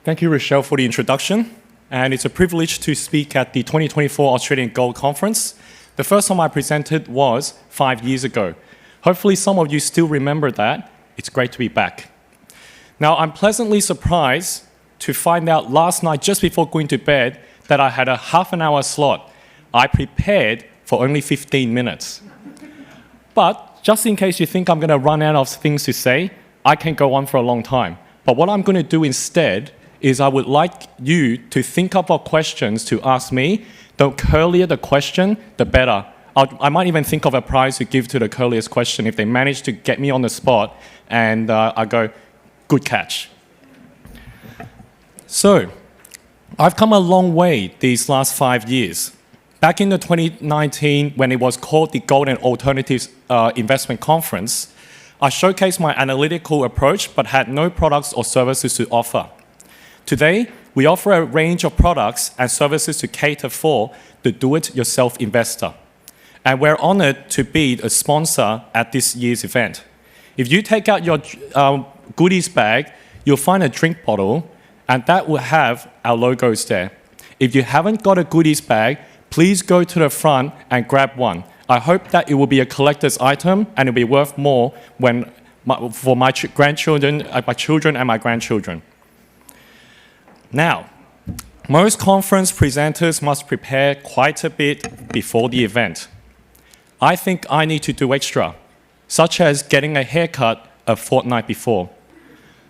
Thank you, Rochelle, for the introduction. And it's a privilege to speak at the 2024 Australian Gold Conference. The first time I presented was 5 years ago. Hopefully some of you still remember that. It's great to be back. Now, I'm pleasantly surprised to find out last night, just before going to bed, that I had a half an hour slot. I prepared for only 15 minutes. But just in case you think I'm going to run out of things to say, I can go on for a long time. But what I'm going to do instead is I would like you to think up of questions to ask me. The curlier the question, the better. I might even think of a prize to give to the curliest question if they manage to get me on the spot and I go, good catch. So, I've come a long way these last 5 years. Back in the 2019, when it was called the Gold and Alternatives Investment Conference, I showcased my analytical approach but had no products or services to offer. Today, we offer a range of products and services to cater for the do-it-yourself investor. And we're honored to be a sponsor at this year's event. If you take out your goodies bag, you'll find a drink bottle, and that will have our logos there. If you haven't got a goodies bag, please go to the front and grab one. I hope that it will be a collector's item and it'll be worth more for my children and my grandchildren. Now, most conference presenters must prepare quite a bit before the event. I think I need to do extra, such as getting a haircut a fortnight before.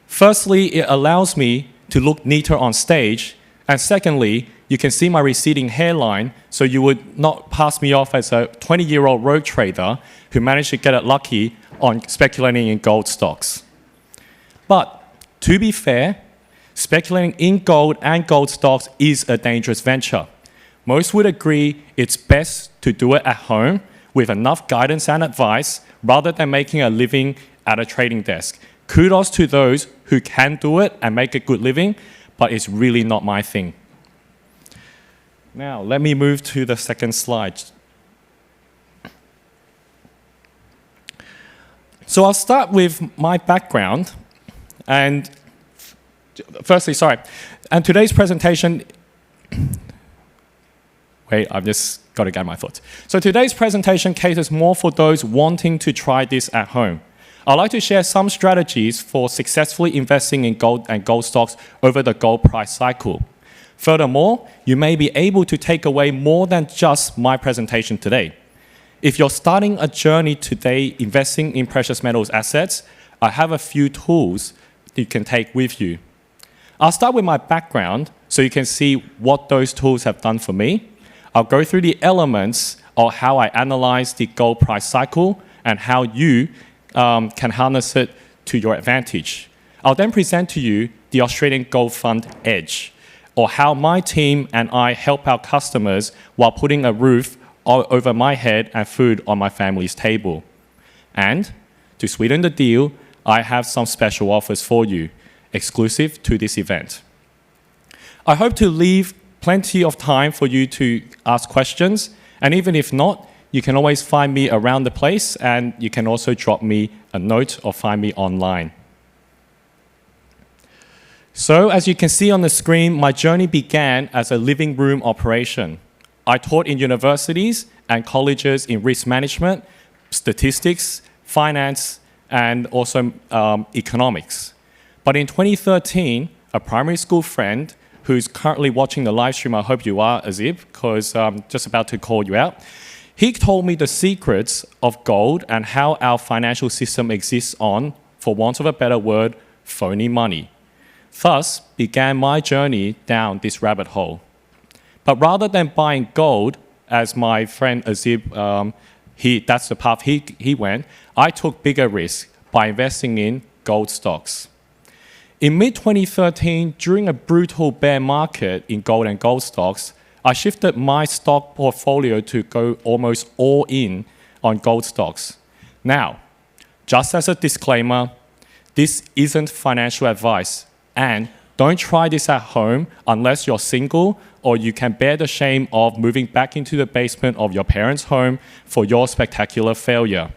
Firstly, it allows me to look neater on stage, and secondly, you can see my receding hairline, so you would not pass me off as a 20-year-old rogue trader who managed to get it lucky on speculating in gold stocks. But to be fair, speculating in gold and gold stocks is a dangerous venture. Most would agree it's best to do it at home with enough guidance and advice rather than making a living at a trading desk. Kudos to those who can do it and make a good living, but it's really not my thing. Now, let me move to the second slide. So I'll start with my background. And firstly, and today's presentation, wait, I've just got to get my thoughts. So today's presentation caters more for those wanting to try this at home. I'd like to share some strategies for successfully investing in gold and gold stocks over the gold price cycle. Furthermore, you may be able to take away more than just my presentation today. If you're starting a journey today investing in precious metals assets, I have a few tools that you can take with you. I'll start with my background so you can see what those tools have done for me. I'll go through the elements of how I analyze the gold price cycle and how you can harness it to your advantage. I'll then present to you the Australian Gold Fund Edge, or how my team and I help our customers while putting a roof over my head and food on my family's table. And to sweeten the deal, I have some special offers for you, exclusive to this event. I hope to leave plenty of time for you to ask questions, and even if not, you can always find me around the place, and you can also drop me a note or find me online. So, as you can see on the screen, my journey began as a living room operation. I taught in universities and colleges in risk management, statistics, finance, and also economics. But in 2013, a primary school friend who's currently watching the live stream, I hope you are, Azib, because I'm just about to call you out, he told me the secrets of gold and how our financial system exists on, for want of a better word, phony money. Thus began my journey down this rabbit hole. But rather than buying gold, as my friend Azib, that's the path he went, I took bigger risks by investing in gold stocks. In mid-2013, during a brutal bear market in gold and gold stocks, I shifted my stock portfolio to go almost all in on gold stocks. Now, just as a disclaimer, this isn't financial advice. And don't try this at home unless you're single or you can bear the shame of moving back into the basement of your parents' home for your spectacular failure.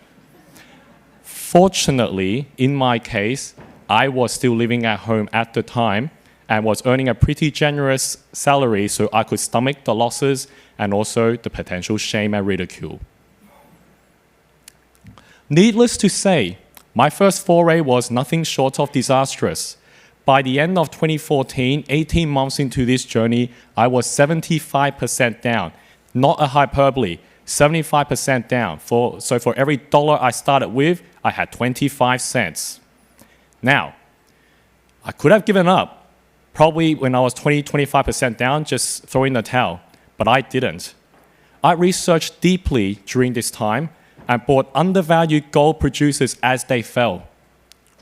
Fortunately, in my case, I was still living at home at the time, and was earning a pretty generous salary so I could stomach the losses and also the potential shame and ridicule. Needless to say, my first foray was nothing short of disastrous. By the end of 2014, 18 months into this journey, I was 75% down. Not a hyperbole, 75% down. So for every dollar I started with, I had 25 cents. Now, I could have given up, probably when I was 25% down, just throwing the towel, but I didn't. I researched deeply during this time and bought undervalued gold producers as they fell.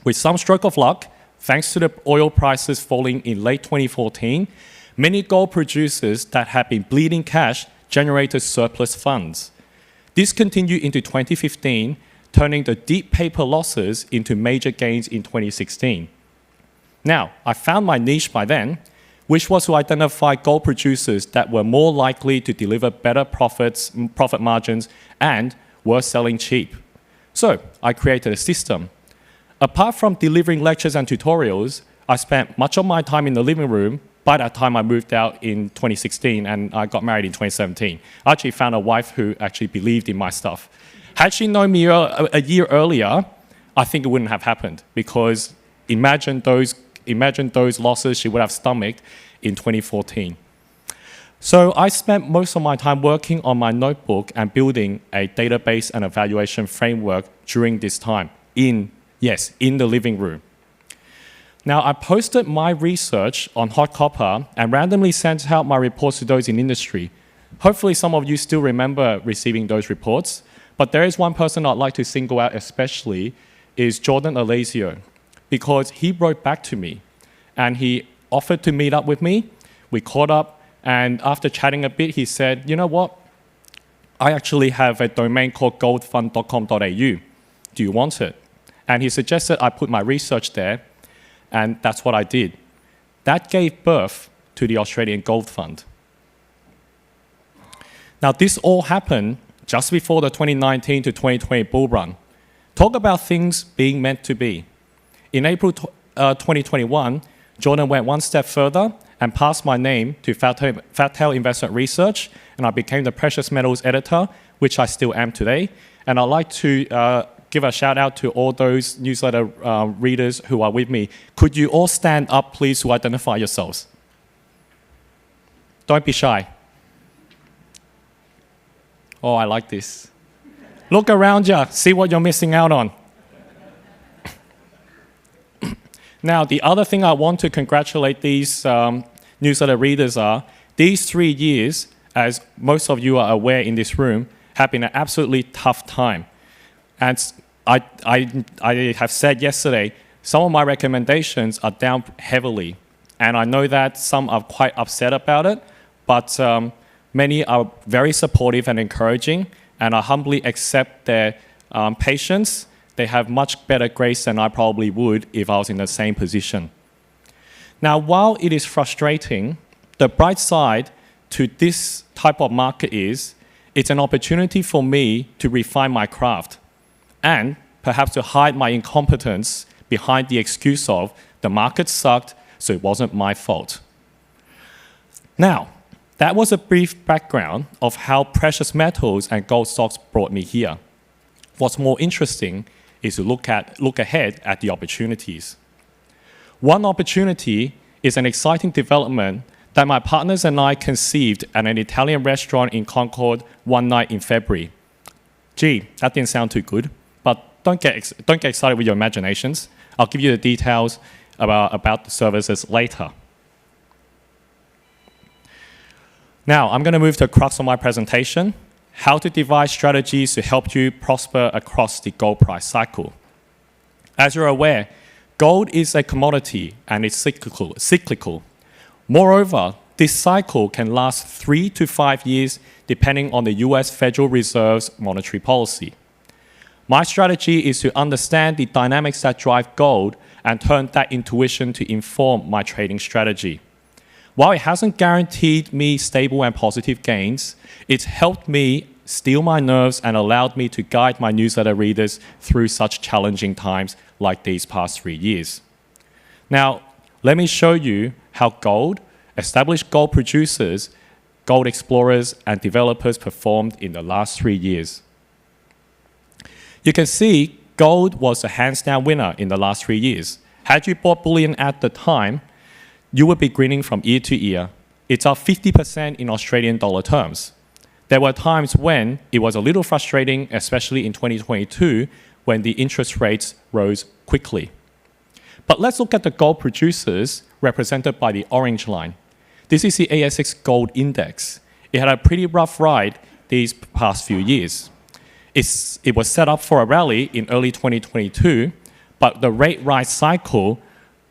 With some stroke of luck, thanks to the oil prices falling in late 2014, many gold producers that had been bleeding cash generated surplus funds. This continued into 2015, turning the deep paper losses into major gains in 2016. Now, I found my niche by then, which was to identify gold producers that were more likely to deliver better profit margins and were selling cheap. So I created a system. Apart from delivering lectures and tutorials, I spent much of my time in the living room. By that time, I moved out in 2016 and I got married in 2017. I actually found a wife who actually believed in my stuff. Had she known me a year earlier, I think it wouldn't have happened, because imagine those losses she would have stomached in 2014. So I spent most of my time working on my notebook and building a database and evaluation framework during this time in the living room. Now, I posted my research on HotCopper and randomly sent out my reports to those in industry. Hopefully some of you still remember receiving those reports, but there is one person I'd like to single out especially, is Jordan Alesio, because he wrote back to me and he offered to meet up with me. We caught up, and after chatting a bit, he said, you know what? I actually have a domain called goldfund.com.au. Do you want it? And he suggested I put my research there, and that's what I did. That gave birth to the Australian Gold Fund. Now, this all happened just before the 2019 to 2020 bull run. Talk about things being meant to be. In April 2021, Jordan went one step further and passed my name to Fat Tail Investment Research, and I became the precious metals editor, which I still am today. And I'd like to give a shout out to all those newsletter readers who are with me. Could you all stand up, please, to identify yourselves? Don't be shy. Oh, I like this. Look around you, see what you're missing out on. Now, the other thing I want to congratulate these newsletter readers are, these 3 years, as most of you are aware in this room, have been an absolutely tough time. And I have said yesterday, some of my recommendations are down heavily. And I know that some are quite upset about it, but many are very supportive and encouraging, and I humbly accept their patience. They have much better grace than I probably would if I was in the same position. Now, while it is frustrating, the bright side to this type of market is it's an opportunity for me to refine my craft and perhaps to hide my incompetence behind the excuse of the market sucked, so it wasn't my fault. Now, that was a brief background of how precious metals and gold stocks brought me here. What's more interesting is to look ahead at the opportunities. One opportunity is an exciting development that my partners and I conceived at an Italian restaurant in Concord one night in February. Gee, that didn't sound too good, but don't get excited with your imaginations. I'll give you the details about the services later. Now, I'm going to move to the crux of my presentation, how to devise strategies to help you prosper across the gold price cycle. As you're aware, gold is a commodity and it's cyclical. Moreover, this cycle can last 3 to 5 years depending on the US Federal Reserve's monetary policy. My strategy is to understand the dynamics that drive gold and turn that intuition to inform my trading strategy. While it hasn't guaranteed me stable and positive gains, it's helped me steel my nerves and allowed me to guide my newsletter readers through such challenging times like these past 3 years. Now, let me show you how gold, established gold producers, gold explorers, and developers performed in the last 3 years. You can see gold was a hands-down winner in the last 3 years. Had you bought bullion at the time, you would be grinning from ear to ear. It's up 50% in Australian dollar terms. There were times when it was a little frustrating, especially in 2022, when the interest rates rose quickly. But let's look at the gold producers represented by the orange line. This is the ASX Gold Index. It had a pretty rough ride these past few years. It was set up for a rally in early 2022, but the rate rise cycle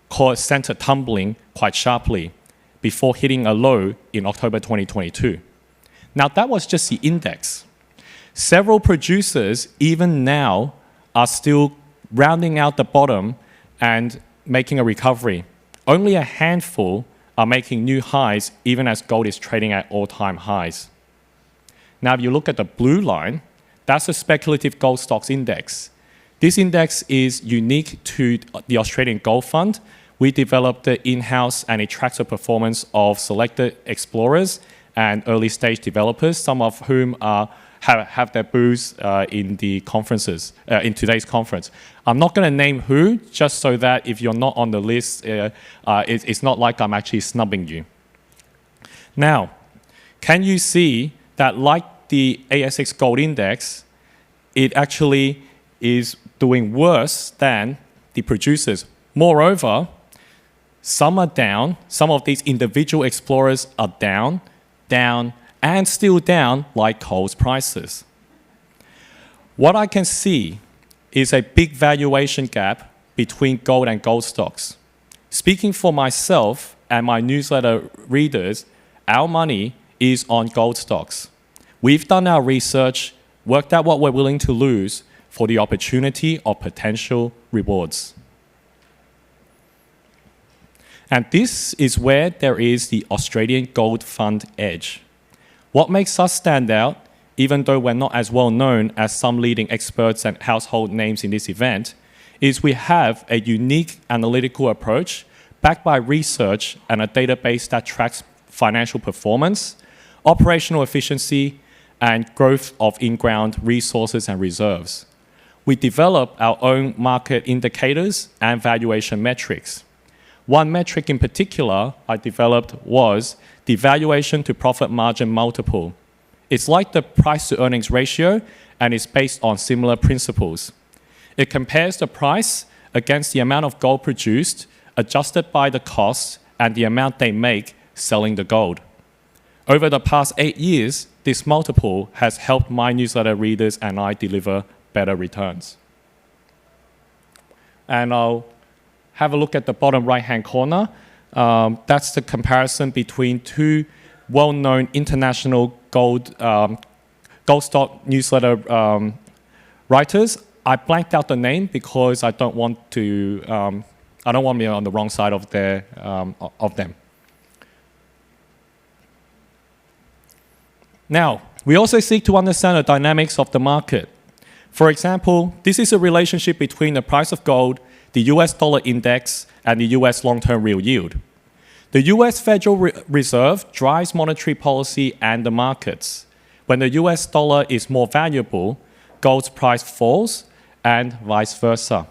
caused center tumbling quite sharply before hitting a low in October 2022. Now, that was just the index. Several producers, even now, are still rounding out the bottom and making a recovery. Only a handful are making new highs, even as gold is trading at all-time highs. Now, if you look at the blue line, that's the speculative gold stocks index. This index is unique to the Australian Gold Fund. We developed it in-house, and it tracks the performance of selected explorers and early-stage developers, some of whom have their booths in the conferences, in today's conference. I'm not going to name who, just so that if you're not on the list, it's not like I'm actually snubbing you. Now, can you see that, like the ASX Gold Index, it actually is doing worse than the producers? Moreover, some are down. Some of these individual explorers are down, and still down like coal's prices. What I can see is a big valuation gap between gold and gold stocks. Speaking for myself and my newsletter readers, our money is on gold stocks. We've done our research, worked out what we're willing to lose for the opportunity of potential rewards. And this is where there is the Australian Gold Fund edge. What makes us stand out, even though we're not as well known as some leading experts and household names in this event, is we have a unique analytical approach backed by research and a database that tracks financial performance, operational efficiency, and growth of in-ground resources and reserves. We develop our own market indicators and valuation metrics. One metric in particular I developed was the valuation to profit margin multiple. It's like the price to earnings ratio, and it's based on similar principles. It compares the price against the amount of gold produced, adjusted by the cost and the amount they make selling the gold. Over the past 8 years, this multiple has helped my newsletter readers and I deliver better returns. And I'll have a look at the bottom right-hand corner. That's the comparison between two well-known international gold stock newsletter writers. I blanked out the name because I don't want to be on the wrong side of them. Now, we also seek to understand the dynamics of the market. For example, this is a relationship between the price of gold, the US dollar index, and the US long-term real yield. The US Federal Reserve drives monetary policy and the markets. When the US dollar is more valuable, gold's price falls, and vice versa.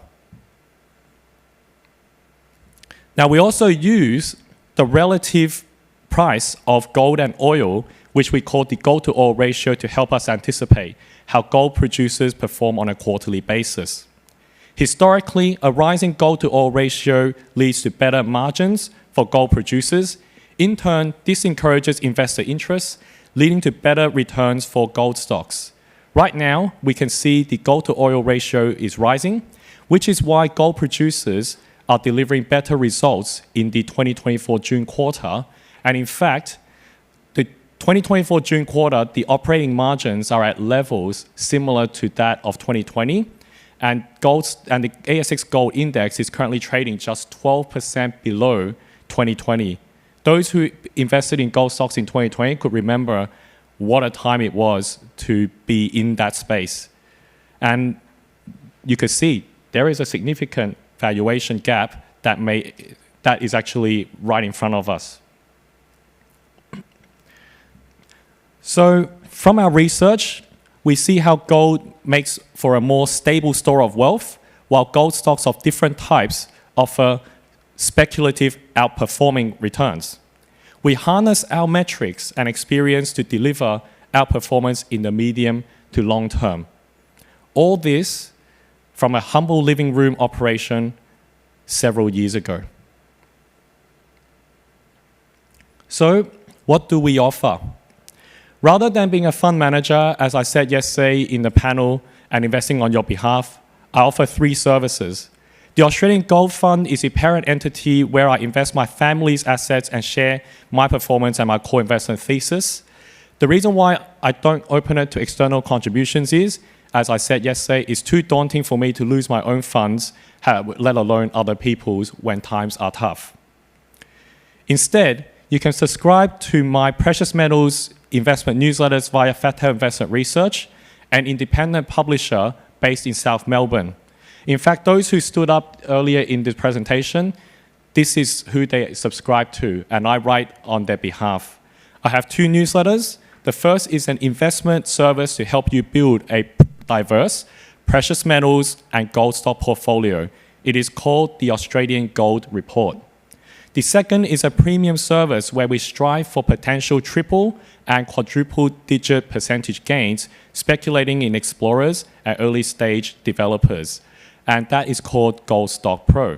Now, we also use the relative price of gold and oil, which we call the gold to oil ratio, to help us anticipate how gold producers perform on a quarterly basis. Historically, a rising gold to oil ratio leads to better margins for gold producers. In turn, this encourages investor interest, leading to better returns for gold stocks. Right now, we can see the gold to oil ratio is rising, which is why gold producers are delivering better results in the 2024 June quarter. And in fact, the 2024 June quarter, the operating margins are at levels similar to that of 2020. And the ASX Gold Index is currently trading just 12% below 2020. Those who invested in gold stocks in 2020 could remember what a time it was to be in that space. And you could see there is a significant valuation gap that that is actually right in front of us. So from our research, we see how gold makes for a more stable store of wealth, while gold stocks of different types offer speculative outperforming returns. We harness our metrics and experience to deliver outperformance in the medium to long term. All this from a humble living room operation several years ago. So, what do we offer? Rather than being a fund manager, as I said yesterday in the panel, and investing on your behalf, I offer 3 services. The Australian Gold Fund is a parent entity where I invest my family's assets and share my performance and my core investment thesis. The reason why I don't open it to external contributions is, as I said yesterday, it's too daunting for me to lose my own funds, let alone other people's, when times are tough. Instead, you can subscribe to my precious metals investment newsletters via Fat Tail Investment Research, an independent publisher based in South Melbourne. In fact, those who stood up earlier in this presentation, this is who they subscribe to, and I write on their behalf. I have 2 newsletters. The first is an investment service to help you build a diverse precious metals and gold stock portfolio. It is called the Australian Gold Report. The second is a premium service where we strive for potential triple and quadruple digit percentage gains, speculating in explorers and early stage developers. And that is called Gold Stock Pro.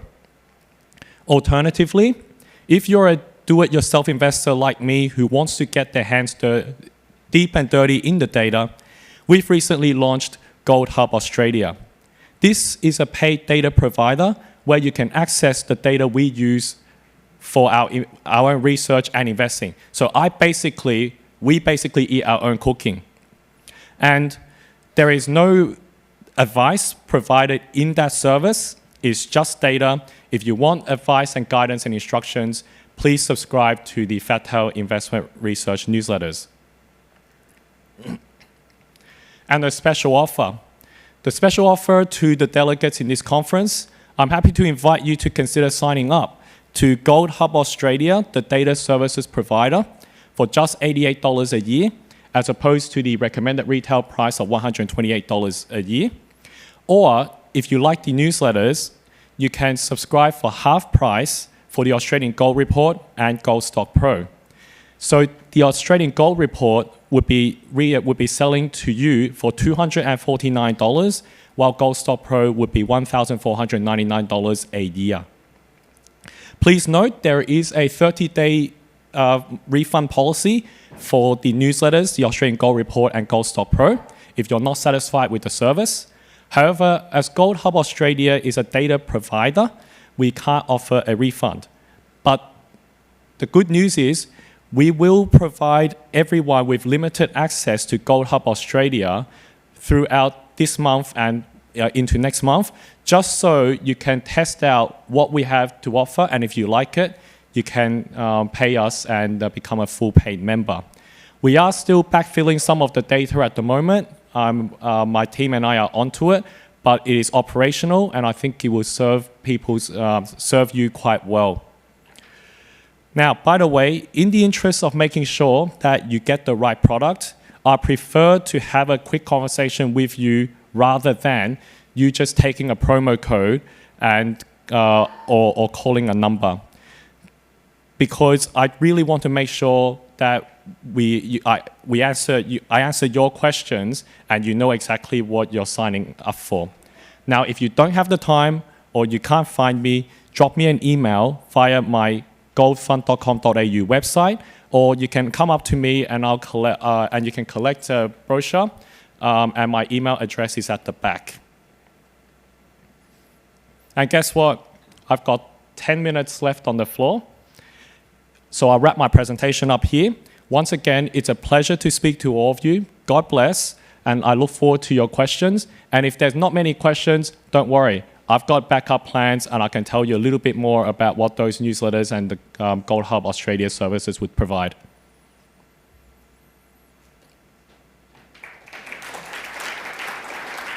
Alternatively, if you're a do-it-yourself investor like me who wants to get their hands deep and dirty in the data, we've recently launched Gold Hub Australia. This is a paid data provider where you can access the data we use for our research and investing. So we basically eat our own cooking. And there is no advice provided in that service. It's just data. If you want advice and guidance and instructions, please subscribe to the Fat Tail Investment Research newsletters. And a special offer. The special offer to the delegates in this conference, I'm happy to invite you to consider signing up to Gold Hub Australia, the data services provider, for just $88 a year, as opposed to the recommended retail price of $128 a year. Or, if you like the newsletters, you can subscribe for half price for the Australian Gold Report and Gold Stock Pro. So the Australian Gold Report would be selling to you for $249, while Gold Stock Pro would be $1,499 a year. Please note there is a 30-day refund policy for the newsletters, the Australian Gold Report and Gold Stock Pro, if you're not satisfied with the service. However, as Gold Hub Australia is a data provider, we can't offer a refund. But the good news is we will provide everyone with limited access to Gold Hub Australia throughout this month and into next month, just so you can test out what we have to offer, and if you like it, you can pay us and become a full paid member. We are still backfilling some of the data at the moment. My team and I are onto it, but it is operational, and I think it will serve you quite well. Now, by the way, in the interest of making sure that you get the right product, I prefer to have a quick conversation with you rather than you just taking a promo code and or calling a number, because I really want to make sure that I answer your questions and you know exactly what you're signing up for. Now, if you don't have the time or you can't find me, drop me an email via my goldfund.com.au website, or you can come up to me and I'll collect and you can collect a brochure, and my email address is at the back. And guess what? I've got 10 minutes left on the floor. So I'll wrap my presentation up here. Once again, it's a pleasure to speak to all of you. God bless, and I look forward to your questions. And if there's not many questions, don't worry. I've got backup plans, and I can tell you a little bit more about what those newsletters and the Gold Hub Australia services would provide.